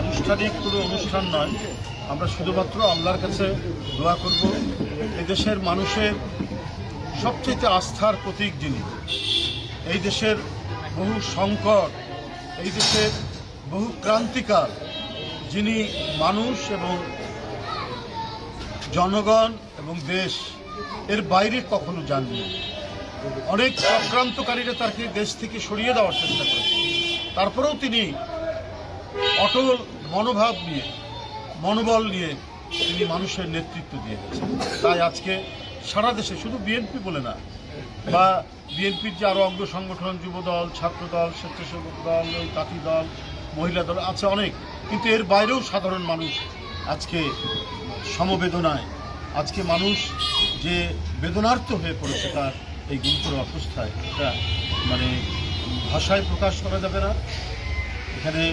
আনুষ্ঠানিক কোনো অনুষ্ঠান নয়, আমরা শুধুমাত্র আল্লাহর কাছে দোয়া করব এদেশের মানুষের সবচেয়ে আস্থার প্রতীক যিনি, এই দেশের বহু সংকট, এই দেশের বহু ক্রান্তিকাল যিনি মানুষ এবং জনগণ এবং দেশ এর বাইরে কখনো যাননি। অনেক চক্রান্তকারীরা তাকে দেশ থেকে সরিয়ে দেওয়ার চেষ্টা করেছে, তারপরেও তিনি অটল মনোভাব নিয়ে, মনোবল নিয়ে তিনি মানুষের নেতৃত্ব দিয়ে গেছেন। তাই আজকে সারা দেশে, শুধু বিএনপি বলে না, বা বিএনপির যে আরও অঙ্গ সংগঠন, যুবদল, ছাত্রদল, স্বেচ্ছাসেবক দল, তাঁতি দল, মহিলা দল আছে অনেক, কিন্তু এর বাইরেও সাধারণ মানুষ আজকে সমবেদনায়, আজকে মানুষ যে বেদনার্ত হয়ে পড়েছে তার এই গুরুতর অবস্থায়, এটা মানে ভাষায় প্রকাশ করা যাবে না। এখানে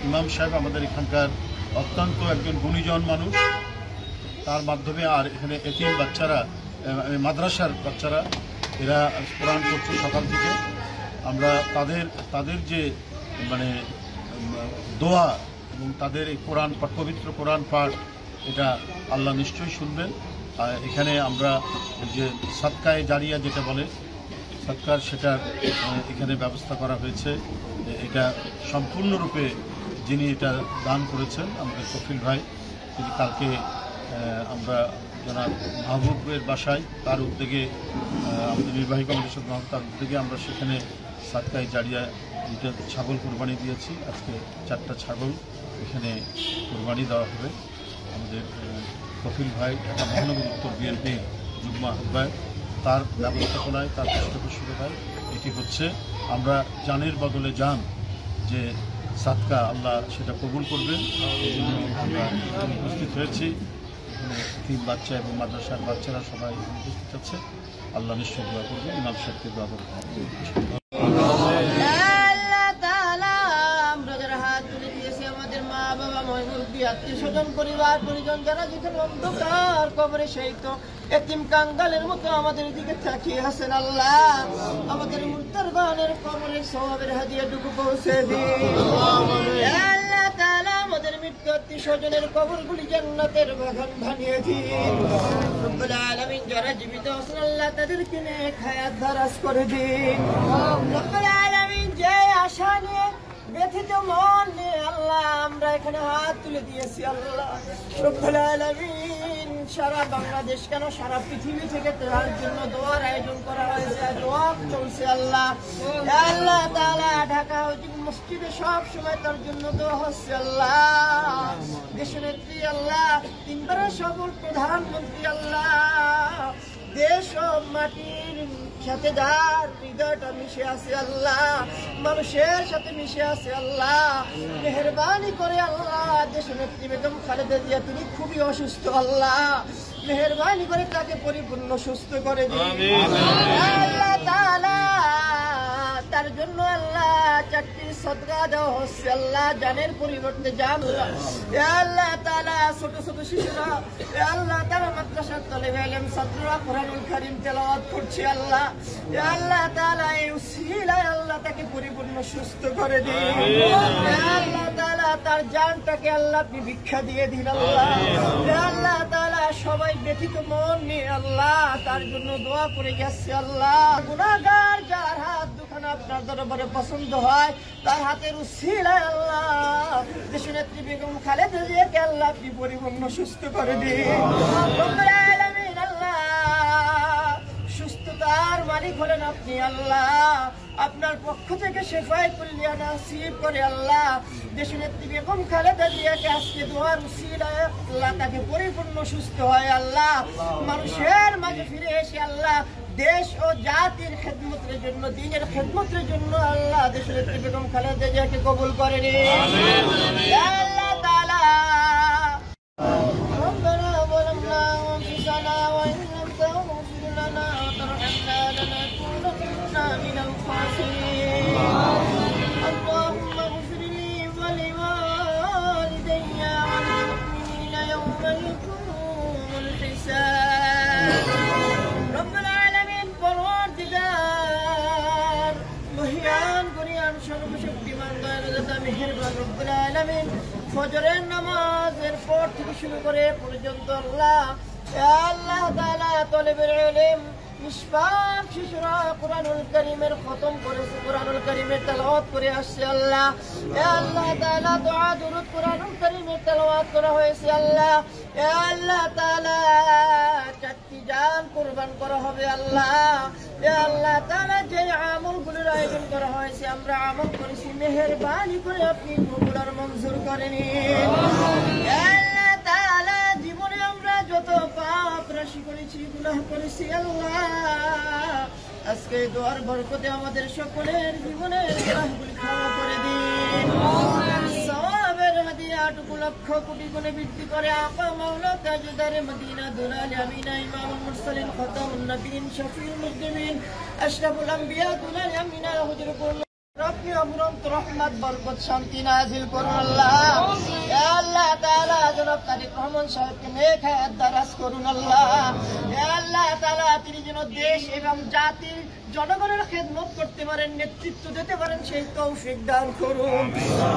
ইমাম সাহেব আমাদের এখানকার অত্যন্ত একজন গুণীজন মানুষ, তার মাধ্যমে আর এখানে এতিম বাচ্চারা, মাদ্রাসার বাচ্চারা এরা কোরআন পড়ছে সকাল থেকে। আমরা তাদের যে মানে দোয়া এবং তাদের এই কোরআন পাঠ, পবিত্র কোরআন পাঠ, এটা আল্লাহ নিশ্চয়ই শুনবেন। এখানে আমরা যে সাদকায়ে জারিয়া যেটা বলে সৎকার, সেটার এখানে ব্যবস্থা করা হয়েছে। এটা সম্পূর্ণরূপে যিনি এটা দান করেছেন আমাদের কফিল ভাই, তিনি কালকে আমরা জনাব মাহবুবের বাসায়, তার উদ্যোগে আমাদের নির্বাহী কমিটির সদস্য তার উদ্যোগে আমরা সেখানে সাদকায়ে জারিয়া দুটো ছাগল কোরবানি দিয়েছি। আজকে 4টা ছাগল এখানে কোরবানি দেওয়া হবে। আমাদের কফিল ভাই ঢাকা মহানগর উত্তর বিএনপির যুগ্ম আহ্বায়ক, তার ব্যবস্থাপনায়, তার পৃষ্ঠপোষকতায় এটি হচ্ছে। আমরা জানের বদলে জান যে সাদকা, আল্লাহ সেটা কবুল করবেন, এই জন্য আমরা উপস্থিত হয়েছি। এখানে 3 বাচ্চা এবং মাদ্রাসার বাচ্চারা সবাই উপস্থিত আছে। আল্লাহ নিশ্চয় দোয়া করবেন, ইমাম সাহেবকে দোয়া করবেন। আত্মীয়-স্বজন, পরিবার পরিজন যারা যেখানে অন্ধকার কবরে শহীদ এতিম কাঙ্গালের মতো আমাদের দিকে তাকিয়ে আছেন, আল্লাহ আমাদের মুর্তারদানের কবরে সওয়াবের হাদিয়াটুকু পৌঁছে দিন। আল্লাহ তাআলা আমাদের মৃত্যু আত্মীয়-স্বজনের কবরগুলি জান্নাতের বাগান বানিয়ে দিন। রব্বুল আলামিন যারা জীবিত আছেন আল্লাহ তাদেরকে নেক হায়াত দারাজ করে দিন। রব্বুল আলামিন যে আশা নিয়ে ব্যথিত মন নিয়ে আল্লাহ আমরা এখানে হাত তুলে দিয়েছি, আল্লাহ রব্বুল আলামিন সারা বাংলাদেশ কেন সারা পৃথিবী থেকে তার জন্য দোয়ার আয়োজন করা হয়েছে, দোয়া চলছে। আল্লাহ আল্লাহ তাআলা ঢাকা মসজিদে সব সময় তার জন্য দোয়া হচ্ছে। আল্লাহ দেশনেত্রী, আল্লাহ 3বারের সফল প্রধানমন্ত্রী, আল্লাহ দেশ ও মাটির সাথে যার হৃদয়টা মিশে আছে, আল্লাহ মানুষের সাথে মিশে আছে, আল্লাহ মেহেরবানি করে আল্লাহ দেশনেত্রী বেগম খালেদা জিয়া তিনি খুবই অসুস্থ, আল্লাহ মেহেরবানি করে তাকে পরিপূর্ণ সুস্থ করে দিন। আল্লাহ তাআলা তার জন্য আল্লাহ 4টি সদকা দেওয়া হচ্ছে, আল্লাহ জানের পরিবর্তে জান। আল্লাহ তাআলা ছোট ছোট শিশুরা, আল্লাহ তারা মাদ্রাসার তালিবে ইলম ছাত্ররা কোরআনুল কারীম তেলাওয়াত করছে, আল্লাহ আল্লাহ তাআলা এই উসিলায় আল্লাহ তাকে পরিপূর্ণ সুস্থ করে দিন। আল্লাহ তাআলা তার জানটাকে আল্লাহ আপনি ভিক্ষা দিয়ে দিন, আল্লাহ আল্লাহ তাআলা সবাই ব্যথিত মন নিয়ে আল্লাহ তার জন্য দোয়া করে গেছে। আল্লাহ গুনাহগার যার হাত দুখানা আপনার দরবারে পছন্দ হয় তার হাতের উসিলায় আল্লাহ দেশনেত্রী বেগম খালেদা জিয়াকে আল্লাহ আপনি পরিপূর্ণ সুস্থ করে দিন। রব্বুল আলামিন আল্লাহ সুস্থতার মালিক হলেন আপনি, আল্লাহ আপনার পক্ষ থেকে শেফায়ে কুল্লিয়া নসিব করে আল্লাহ দেশনেত্রী বেগম খালেদা জিয়াকে আজকে দোয়ার উসিলায় আল্লাহ তাকে পরিপূর্ণ সুস্থ হয়, আল্লাহ মানুষের মাঝে ফিরে এসে আল্লাহ দেশ ও জাতির খেদমতের জন্য, দ্বীনের খেদমতের জন্য আল্লাহ দেশনেত্রী বেগম খালেদা জিয়াকে কবুল করে নিন। আল্লাহ তাআলা ربنا ظلمنا أنفسنا وإن لم تغفر لنا وترحمنا لنكونن من الخاسرين اللهم اغفر لي ولوالدي وللمؤمنين يوم يقوم الحساب رب العالمين পরওয়ারদিগার মহিয়ান গরিয়ান সর্বশক্তিমান দয়ালুদাতা মেহেরবান রব্বুল আলামিন ফজরের নামাজের পর থেকে শুরু করে পর্যন্ত আল্লাহ আল্লাহ তাআলা তলেবের ইলম নিষ্পাপ শিশুরা কুরআনুল কারীমের খতম করেছে, কুরআনুল কারীমের তেলাওয়াত করে আসছে আল্লাহ। আল্লাহ তাআলা দোয়া দুরূদ কুরআনুল কারীমের তেলাওয়াত করা হয়েছে আল্লাহ। আল্লাহ তাআলা চারটি জান কুরবান করা হবে আল্লাহ। আল্লাহ তাআলা যে আমলগুলোর আয়োজন করা হয়েছে আমরা আমল করেছি, মেহেরবানি করে আপনি কবুল আর মঞ্জুর করে নিন। আল্লাহ তাআলা জীবনে আমরা যত পাপ রাশি করেছি, গুনাহ করেছি আল্লাহ, আজকে দোয়ার বরকতে আমাদের সকলের জীবনের গুনাহগুলি ক্ষমা করে দিন। সওয়াবের হাদিয়াটুকু লক্ষ কোটি গুণে বৃদ্ধি করে আপা মাওলা তাজদারে মদিনা দুলাল আমিনা ইমামুল মুরসালিন খাতামুন নবিয়্যিন শফিউল মুজরিমিন আশরাফুল আম্বিয়া দুলাল আমিনা হুজুরুল আপনি অফুরন্ত রহমত বরকত শান্তি নাজিল করুন আল্লাহ। আল্লাহ তাআলা জনাব তারেক রহমান সাহেবকে নেক হায়াত দারাজ করুন আল্লাহ। আল্লাহ তাআলা তিনি যেন দেশ এবং জাতির জনগণের খেদমত করতে পারেন, নেতৃত্ব দিতে পারেন, সেই তৌফিক দান করুন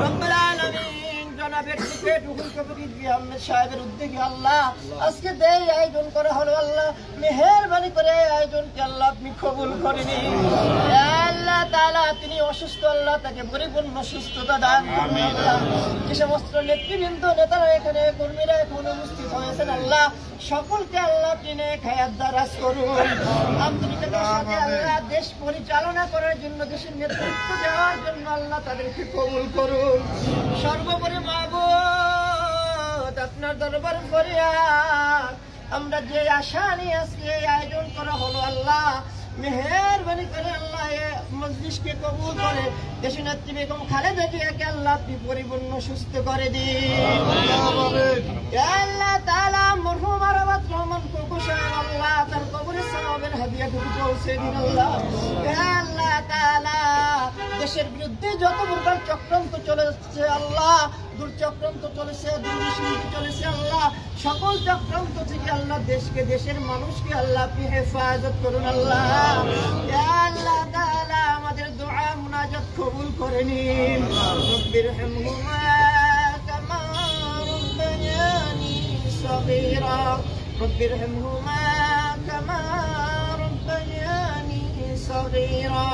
রব্বুল আলামিন। জনাব অ্যাডভোকেট রুহুল কবির আহমেদ সাহেবের উদ্যোগে আল্লাহ আজকে দেই আয়োজন করা হলো আল্লাহ, মেহেরবানি করে আয়োজনকে আল্লাহ আপনি কবুল করে নিন। আল্লাহ তাআলা তিনি অসুস্থ আল্লাহ তাকে পরিপূর্ণ সুস্থতা দান করুন আল্লাহ। যে সমস্ত নেতৃবৃন্দ নেতারা এখানে কর্মীরা এখন উপস্থিত হয়েছেন আল্লাহ সকলকে আল্লাহ আপনি নেক হায়াত দারাজ করুন। আন্তরিকতার সাথে আল্লাহ দেশ পরিচালনা করার জন্য, দেশের নেতৃত্ব দেওয়ার জন্য আল্লাহ তাদেরকে কবুল করুন। সর্বোপরি মাবুদ আপনার দরবার ফরিয়াদ, আমরা যে আশা নিয়ে আজকে আয়োজন করা হলো আল্লাহ মেহেরবানি করে আল্লাহ মজলিসকে কবুল করে দেশ নেত্রী বেগম খালেদা জিয়াকে আল্লাহ আপনি পরিপূর্ণ সুস্থ করে দিন। আল্লাহ তাআলা মরহুম আরাফাত রহমান কোকো সাহেব আল্লাহ তার কবরে সওয়াবের হাদিয়াটুকু পৌঁছে দিন আল্লাহ। আল্লাহ তাআলা দেশের বিরুদ্ধে যত প্রকার চক্রান্ত চলেছে আল্লাহ, দুর্চক্রান্ত চলেছে, দুর্নীতি চলেছে আল্লাহ, সকল চক্রান্ত থেকে আল্লাহ দেশকে, দেশের মানুষকে আল্লাহ আপনি হেফাজত করুন আল্লাহ। আল্লাহ তাআলা আমাদের দোয়া মুনাজাত কবুল করে নিন। রব্বিরহামহুমা কামা রাব্বায়ানি সগীরা, রব্বিরহামহুমা কামা রাব্বায়ানি সগীরা।